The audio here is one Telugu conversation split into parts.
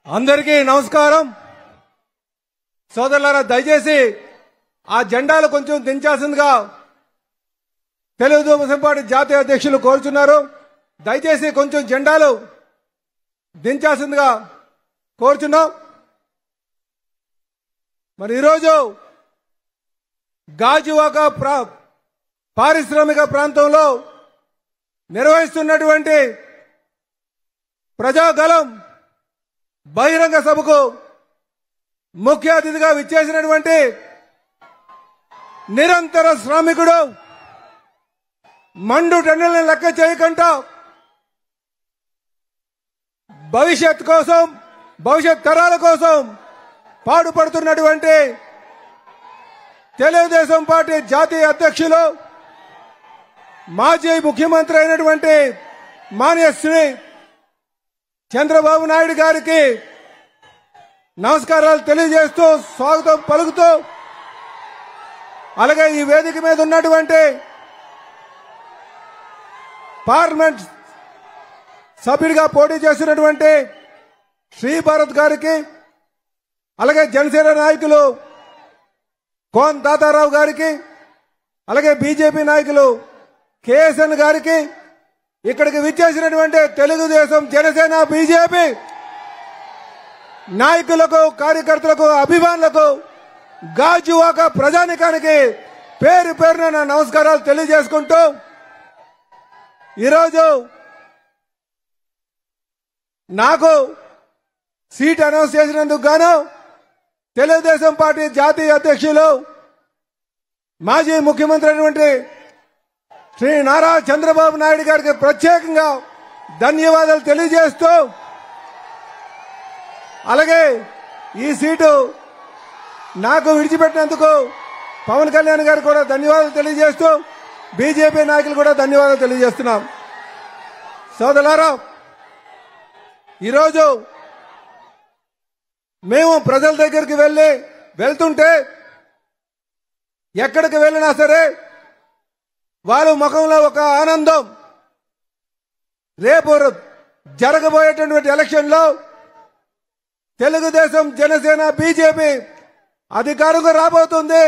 అందరికీ నమస్కారం సోదరులారా దయచేసి ఆ జెండాలు కొంచెం దించాల్సిందిగా తెలుగుదేశం పార్టీ జాతీయ అధ్యక్షులు కోరుచున్నారు దయచేసి కొంచెం జెండాలు దించాల్సిందిగా కోరుచున్నాం మరి ఈరోజు గాజువాక పారిశ్రామిక ప్రాంతంలో నిర్వహిస్తున్నటువంటి ప్రజాగలం బహిరంగ సభకు ముఖ్య అతిథిగా విచ్చేసినటువంటి నిరంతర శ్రామికుడు మండు టన్నులను లెక్క చేయకుండా భవిష్యత్ కోసం భవిష్యత్ తరాల కోసం పాటుపడుతున్నటువంటి తెలుగుదేశం పార్టీ జాతీయ అధ్యక్షులు మాజీ ముఖ్యమంత్రి అయినటువంటి మాన్య శ్రీ చంద్రబాబు నాయుడు గారికి నమస్కారాలు తెలియజేస్తూ స్వాగతం పలుకుతూ అలాగే ఈ వేదిక మీద ఉన్నటువంటి పార్లమెంట్ సభ్యుడిగా పోటీ చేస్తున్నటువంటి శ్రీ భారత్ గారికి అలాగే జనసేన నాయకులు కోన్ తాతారావు గారికి అలాగే బీజేపీ నాయకులు కేఎస్ఎన్ గారికి ఇక్కడికి విచ్చేసినటువంటి తెలుగుదేశం జనసేన బీజేపీ నాయకులకు కార్యకర్తలకు అభిమానులకు గాజువాక ప్రజానికానికి పేరు పేరున నా నమస్కారాలు తెలియజేసుకుంటూ ఈరోజు నాకు సీట్ అనౌన్స్ చేసినందుకు గాను తెలుగుదేశం పార్టీ జాతీయ అధ్యక్షులు మాజీ ముఖ్యమంత్రి అయినటువంటి శ్రీ నారా చంద్రబాబు నాయుడు గారికి ప్రత్యేకంగా ధన్యవాదాలు తెలియజేస్తూ అలాగే ఈ సీటు నాకు విడిచిపెట్టినందుకు పవన్ కళ్యాణ్ గారికి కూడా ధన్యవాదాలు తెలియజేస్తూ బీజేపీ నాయకులు కూడా ధన్యవాదాలు తెలియజేస్తున్నాం సోదరులారా ఈరోజు మేము ప్రజల దగ్గరికి వెళ్తుంటే ఎక్కడికి వెళ్ళినా సరే వారి ముఖంలో ఒక ఆనందం రేపు జరగబోయేటువంటి ఎలక్షన్ లో తెలుగుదేశం జనసేన బీజేపీ అధికారంగా రాబోతుంది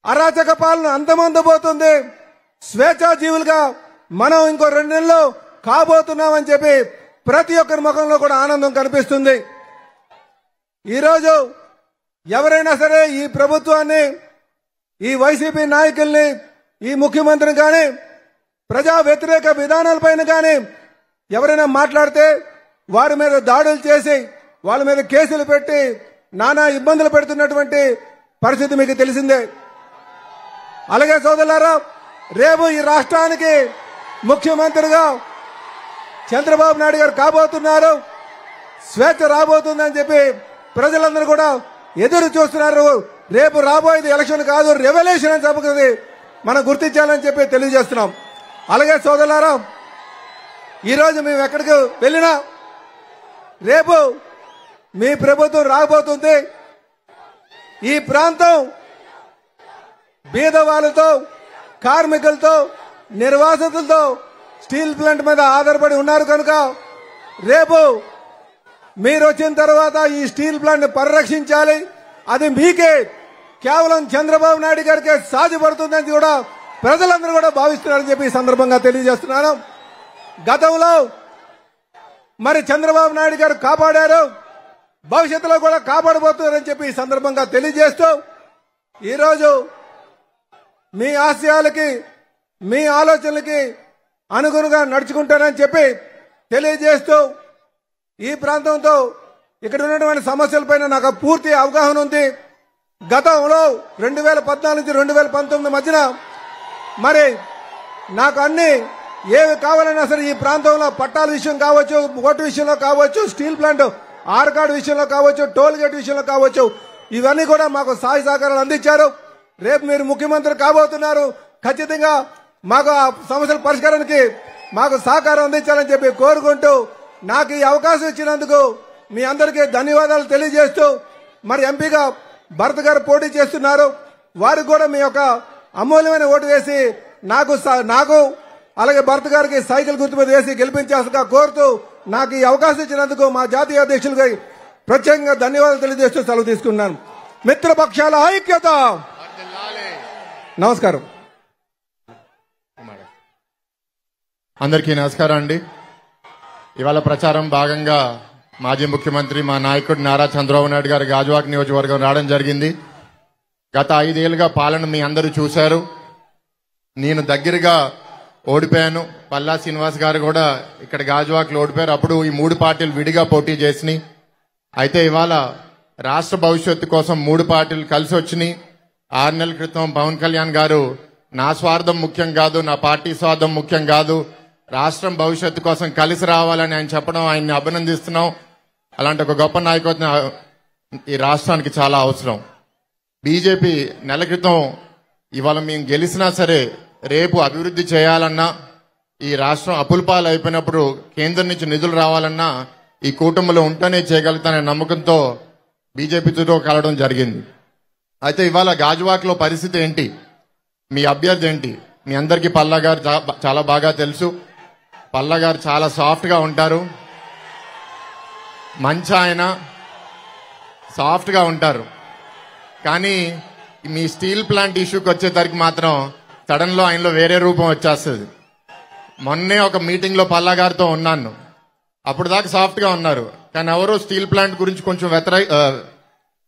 అరాచక పాలన అంతమందబోతుంది స్వేచ్ఛాజీవులుగా మనం ఇంకో 2 నెలల్లో కాబోతున్నామని చెప్పి ప్రతి ఒక్కరి ముఖంలో కూడా ఆనందం కనిపిస్తుంది ఈరోజు ఎవరైనా సరే ఈ ప్రభుత్వాన్ని ఈ వైసీపీ నాయకుల్ని ఈ ముఖ్యమంత్రిని కానీ ప్రజా వ్యతిరేక విధానాలపైన కానీ ఎవరైనా మాట్లాడితే వారి మీద దాడులు చేసి వాళ్ళ మీద కేసులు పెట్టి నానా ఇబ్బందులు పెడుతున్నటువంటి పరిస్థితి మీకు తెలిసిందే అలాగే సోదరులారా రేపు ఈ రాష్ట్రానికి ముఖ్యమంత్రిగా చంద్రబాబు నాయుడు గారు కాబోతున్నారు స్వేచ్ఛ రాబోతుందని చెప్పి ప్రజలందరూ కూడా ఎదురు చూస్తున్నారు రేపు రాబోయేది ఎలక్షన్ కాదు రెవల్యూషన్ అని చెప్పుకుంది మనం గుర్తించాలని చెప్పి తెలియజేస్తున్నాం అలాగే సోదరులారా ఈరోజు మేము ఎక్కడికి వెళ్ళినా రేపు మీ ప్రభుత్వం రాబోతుంది ఈ ప్రాంతం బీదవాళ్ళతో కార్మికులతో నిర్వాసితులతో స్టీల్ ప్లాంట్ మీద ఆధారపడి ఉన్నారు కనుక రేపు మీరు వచ్చిన తర్వాత ఈ స్టీల్ ప్లాంట్ పరిరక్షించాలి అది మీకే కేవలం చంద్రబాబు నాయుడు గారికి సాధ్యపడుతుందని కూడా ప్రజలందరూ కూడా భావిస్తున్నారని చెప్పి ఈ సందర్భంగా తెలియజేస్తున్నాను గతంలో మరి చంద్రబాబు నాయుడు గారు కాపాడారు భవిష్యత్తులో కూడా కాపాడబోతున్నారని చెప్పి ఈ సందర్భంగా తెలియజేస్తూ ఈరోజు మీ ఆశయాలకి మీ ఆలోచనలకి అనుగుణంగా నడుచుకుంటానని చెప్పి తెలియజేస్తూ ఈ ప్రాంతంతో ఇక్కడ ఉన్నటువంటి సమస్యలపైన నాకు పూర్తి అవగాహన ఉంది గతంలో 2014 నుంచి 2019 మధ్యన మరి నాకు అన్ని ఏవి కావాలన్నా సరే ఈ ప్రాంతంలో పట్టాల విషయం కావచ్చు ఓటు విషయంలో కావచ్చు స్టీల్ ప్లాంట్ ఆర్కాడ్ విషయంలో కావచ్చు టోల్ గేట్ విషయంలో కావచ్చు ఇవన్నీ కూడా మాకు సహాయ సహకారాలు అందించారు రేపు మీరు ముఖ్యమంత్రి కాబోతున్నారు ఖచ్చితంగా మాకు ఆ సమస్యల పరిష్కారానికి మాకు సహకారం అందించాలని చెప్పి కోరుకుంటూ నాకు ఈ అవకాశం ఇచ్చినందుకు మీ అందరికీ ధన్యవాదాలు తెలియజేస్తూ మరి ఎంపీగా భరత్ గారు పోటీ చేస్తున్నారు వారికి కూడా మీ యొక్క అమూల్యమైన ఓటు వేసి నాకు అలాగే భరత్ గారికి సైకిల్ గుర్తు మీద వేసి గెలిపించాల్సిగా కోరుతూ నాకు ఈ అవకాశం ఇచ్చినందుకు మా జాతీయ అధ్యక్షులుగా ప్రత్యేకంగా ధన్యవాదాలు తెలియజేస్తూ సెలవు తీసుకున్నాను. మిత్రపక్షాల ఐక్యత. నమస్కారం. అందరికీ నమస్కారం అండి. ఇవాళ ప్రచారం భాగంగా మాజీ ముఖ్యమంత్రి మా నాయకుడు నారా చంద్రబాబు నాయుడు గారు గాజువాక నియోజకవర్గం రావడం జరిగింది. గత 5 ఏళ్లుగా పాలన మీ అందరూ చూశారు. నేను దగ్గరగా ఓడిపోయాను. పల్లా శ్రీనివాస్ గారు కూడా ఇక్కడ గాజువాకలో ఓడిపోయారు. అప్పుడు ఈ 3 పార్టీలు విడిగా పోటీ చేసినాయి. అయితే ఇవాళ రాష్ట్ర భవిష్యత్తు కోసం 3 పార్టీలు కలిసి వచ్చినాయి. 6 నెలల క్రితం పవన్ కళ్యాణ్ గారు నా స్వార్థం ముఖ్యం కాదు, నా పార్టీ స్వార్థం ముఖ్యం కాదు, రాష్ట్రం భవిష్యత్తు కోసం కలిసి రావాలని ఆయన చెప్పడం, ఆయన్ని అభినందిస్తున్నాం. అలాంటి ఒక గొప్ప నాయకత్వం ఈ రాష్ట్రానికి చాలా అవసరం. బీజేపీ నెల క్రితం ఇవాళ మేము గెలిచినా సరే రేపు అభివృద్ధి చేయాలన్నా, ఈ రాష్ట్రం అప్పులపాలు అయిపోయినప్పుడు కేంద్రం నుంచి నిధులు రావాలన్నా ఈ కూటమిలో ఉంటేనే చేయగలుగుతాననే నమ్మకంతో బీజేపీతో కలవడం జరిగింది. అయితే ఇవాళ గాజువాకలో పరిస్థితి ఏంటి, మీ అభ్యర్థి ఏంటి? మీ అందరికీ పల్లా గారు చాలా బాగా తెలుసు. పల్లా గారు చాలా సాఫ్ట్గా ఉంటారు, మంచి ఆయన, సాఫ్ట్గా ఉంటారు. కానీ మీ స్టీల్ ప్లాంట్ ఇష్యూకి వచ్చేసరికి మాత్రం సడన్ లో ఆయనలో వేరే రూపం వచ్చేస్తుంది. మొన్నే ఒక మీటింగ్ లో పల్లా గారితో ఉన్నాను. అప్పుడు దాకా సాఫ్ట్ గా ఉన్నారు, కానీ ఎవరో స్టీల్ ప్లాంట్ గురించి కొంచెం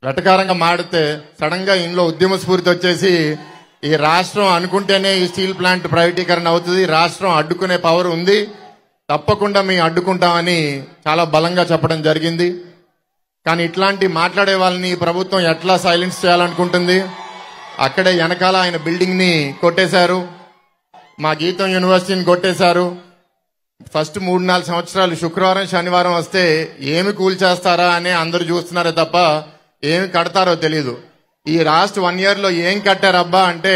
వెటకారంగా మాడితే సడన్ గా ఇంట్లో ఉద్యమ స్ఫూర్తి వచ్చేసి ఈ రాష్ట్రం అనుకుంటేనే ఈ స్టీల్ ప్లాంట్ ప్రైవేటీకరణ అవుతుంది, రాష్ట్రం అడ్డుకునే పవర్ ఉంది, తప్పకుండా మేము అడ్డుకుంటామని చాలా బలంగా చెప్పడం జరిగింది. కానీ ఇట్లాంటి మాట్లాడే వాళ్ళని ప్రభుత్వం ఎట్లా సైలెన్స్ చేయాలనుకుంటుంది? అక్కడే వెనకాల ఆయన బిల్డింగ్ ని కొట్టేశారు, మా గీతం యూనివర్సిటీని కొట్టేశారు. ఫస్ట్ 3-4 సంవత్సరాలు శుక్రవారం శనివారం వస్తే ఏమి కూల్చేస్తారా అని అందరూ చూస్తున్నారే తప్ప ఏమి కడతారో తెలీదు. ఈ లాస్ట్ 1 year లో ఏం కట్టారబ్బా అంటే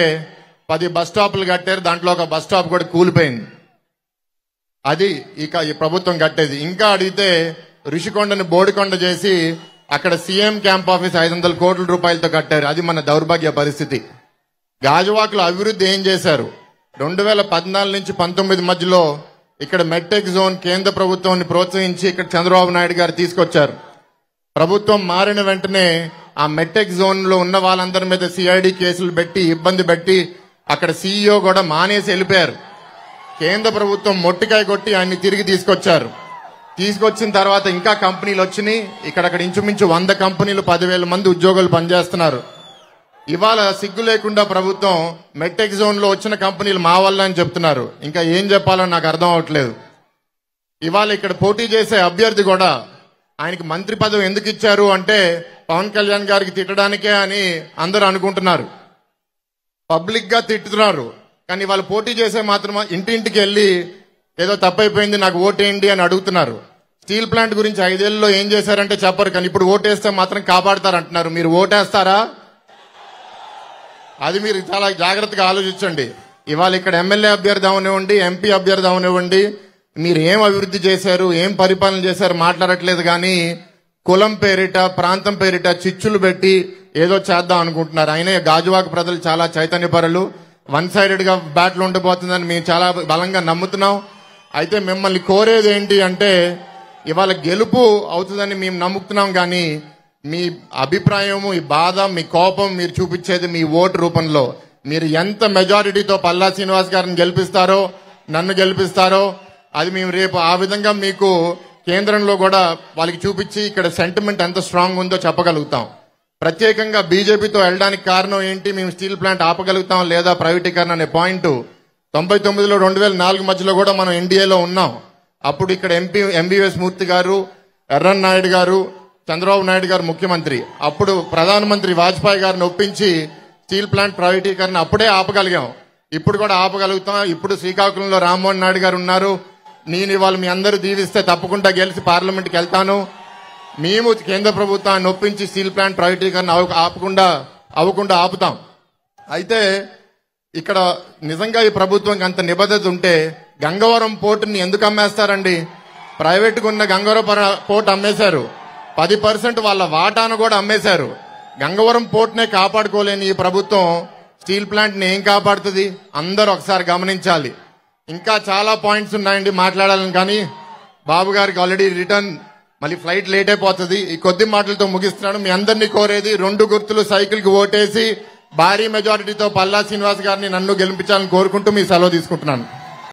10 బస్ స్టాపులు కట్టారు, దాంట్లో ఒక బస్ స్టాప్ కూడా కూలిపోయింది. అది ఇక ఈ ప్రభుత్వం కట్టేది. ఇంకా అడిగితే ఋషికొండని బోడికొండ చేసి అక్కడ సీఎం క్యాంప్ ఆఫీస్ 500 కోట్ల రూపాయలతో కట్టారు. అది మన దౌర్భాగ్య పరిస్థితి. గాజువాకలో అభివృద్ధి ఏం చేశారు? 2014 నుంచి 19 మధ్యలో ఇక్కడ మెట్టెక్ జోన్ కేంద్ర ప్రభుత్వాన్ని ప్రోత్సహించి ఇక్కడ చంద్రబాబు నాయుడు గారు తీసుకొచ్చారు. ప్రభుత్వం మారిన వెంటనే ఆ మెట్టెక్ జోన్ లో ఉన్న వాళ్ళందరి మీద సిఐడి కేసులు పెట్టి ఇబ్బంది పెట్టి అక్కడ సీఈఓ కూడా మానేసి వెళ్ళిపోయారు. కేంద్ర ప్రభుత్వం మొట్టికాయ కొట్టి ఆయన్ని తిరిగి తీసుకొచ్చారు. తీసుకొచ్చిన తర్వాత ఇంకా కంపెనీలు వచ్చినాయి. ఇక్కడక్కడ ఇంచుమించు 100 కంపెనీలు 10,000 మంది ఉద్యోగులు పనిచేస్తున్నారు. ఇవాళ సిగ్గు లేకుండా ప్రభుత్వం మెట్టెక్ జోన్ లో వచ్చిన కంపెనీలు మా వల్ల అని చెప్తున్నారు. ఇంకా ఏం చెప్పాలని నాకు అర్థం అవట్లేదు. ఇవాళ ఇక్కడ పోటీ చేసే అభ్యర్థి కూడా ఆయనకి మంత్రి పదవి ఎందుకు ఇచ్చారు అంటే పవన్ కళ్యాణ్ గారికి తిట్టడానికే అని అందరూ అనుకుంటున్నారు, పబ్లిక్ గా తిట్టుతున్నారు. కానీ వాళ్ళు పోటీ చేసే మాత్రం ఇంటింటికి వెళ్ళి ఏదో తప్పైపోయింది నాకు ఓటేయండి అని అడుగుతున్నారు. స్టీల్ ప్లాంట్ గురించి 5 ఏళ్లలో ఏం చేశారంటే చెప్పరు, కానీ ఇప్పుడు ఓటేస్తే మాత్రం కాపాడతారంటున్నారు. మీరు ఓటేస్తారా? అది మీరు చాలా జాగ్రత్తగా ఆలోచించండి. ఇవాళ ఇక్కడ ఎమ్మెల్యే అభ్యర్థి అవనివ్వండి, ఎంపీ అభ్యర్థి అవనివ్వండి, మీరు ఏం అభివృద్ధి చేశారు, ఏం పరిపాలన చేశారు మాట్లాడట్లేదు. కానీ కులం పేరిట, ప్రాంతం పేరిట చిచ్చులు పెట్టి ఏదో చేద్దాం అనుకుంటున్నారు. అయినా గాజువాక ప్రజలు చాలా చైతన్యపరులు. 1 సైడెడ్ గా బ్యాట్లు ఉండిపోతుందని మేము చాలా బలంగా నమ్ముతున్నాం. అయితే మిమ్మల్ని కోరేది ఏంటి అంటే ఇవాళ గెలుపు అవుతుందని మేము నమ్ముతున్నాం. కానీ మీ అభిప్రాయము, ఈ బాధ, మీ కోపం మీరు చూపించేది మీ ఓటు రూపంలో. మీరు ఎంత మెజారిటీతో పల్లా శ్రీనివాస్ గారిని గెలిపిస్తారో, నన్ను గెలిపిస్తారో అది మేము రేపు ఆ విధంగా మీకు కేంద్రంలో కూడా వాళ్ళకి చూపించి ఇక్కడ సెంటిమెంట్ ఎంత స్ట్రాంగ్ ఉందో చెప్పగలుగుతాం. ప్రత్యేకంగా బీజేపీతో వెళ్ళడానికి కారణం ఏంటి? మేము స్టీల్ ప్లాంట్ ఆపగలుగుతాం లేదా ప్రైవేటీకరణ అనే పాయింట్ 99లో 2004 మధ్యలో కూడా మనం ఎన్డీఏలో ఉన్నాం. అప్పుడు ఇక్కడ ఎంబీఎస్ మూర్తి గారు, ఎర్రన్ నాయుడు గారు, చంద్రబాబు నాయుడు గారు ముఖ్యమంత్రి. అప్పుడు ప్రధానమంత్రి వాజ్పేయి గారిని ఒప్పించి స్టీల్ ప్లాంట్ ప్రైవేటీకరణ అప్పుడే ఆపగలిగాం. ఇప్పుడు కూడా ఆపగలుగుతాం. ఇప్పుడు శ్రీకాకుళంలో రామ్మోహన్ నాయుడు గారు ఉన్నారు. నేను ఇవాళ మీ అందరూ దీవిస్తే తప్పకుండా గెలిచి పార్లమెంట్కి వెళ్తాను. మేము కేంద్ర ప్రభుత్వాన్ని ఒప్పించి స్టీల్ ప్లాంట్ ప్రైవేటీకరణ అవ్వకుండా ఆపుతాం. అయితే ఇక్కడ నిజంగా ఈ ప్రభుత్వంకి అంత నిబద్ధత ఉంటే గంగవరం పోర్టుని ఎందుకు అమ్మేస్తారండి? ప్రైవేట్గా ఉన్న గంగవరం పోర్టు అమ్మేశారు, 10% వాళ్ళ వాటాను కూడా అమ్మేశారు. గంగవరం పోర్టునే కాపాడుకోలేని ఈ ప్రభుత్వం స్టీల్ ప్లాంట్ ని ఏం కాపాడుతుంది? అందరూ ఒకసారి గమనించాలి. ఇంకా చాలా పాయింట్స్ ఉన్నాయండి మాట్లాడాలని, కానీ బాబు గారికి ఆల్రెడీ రిటర్న్ మళ్ళీ ఫ్లైట్ లేట్ అయిపోతుంది. ఈ కొద్ది మాటలతో ముగిస్తున్నాను. మీ అందరినీ కోరేది 2 గుర్తులు సైకిల్ కి ఓటేసి భారీ మెజారిటీతో పల్లా శ్రీనివాస్ గారిని నన్ను గెలిపించాలని కోరుకుంటూ మీ సెలవు తీసుకుంటున్నాను.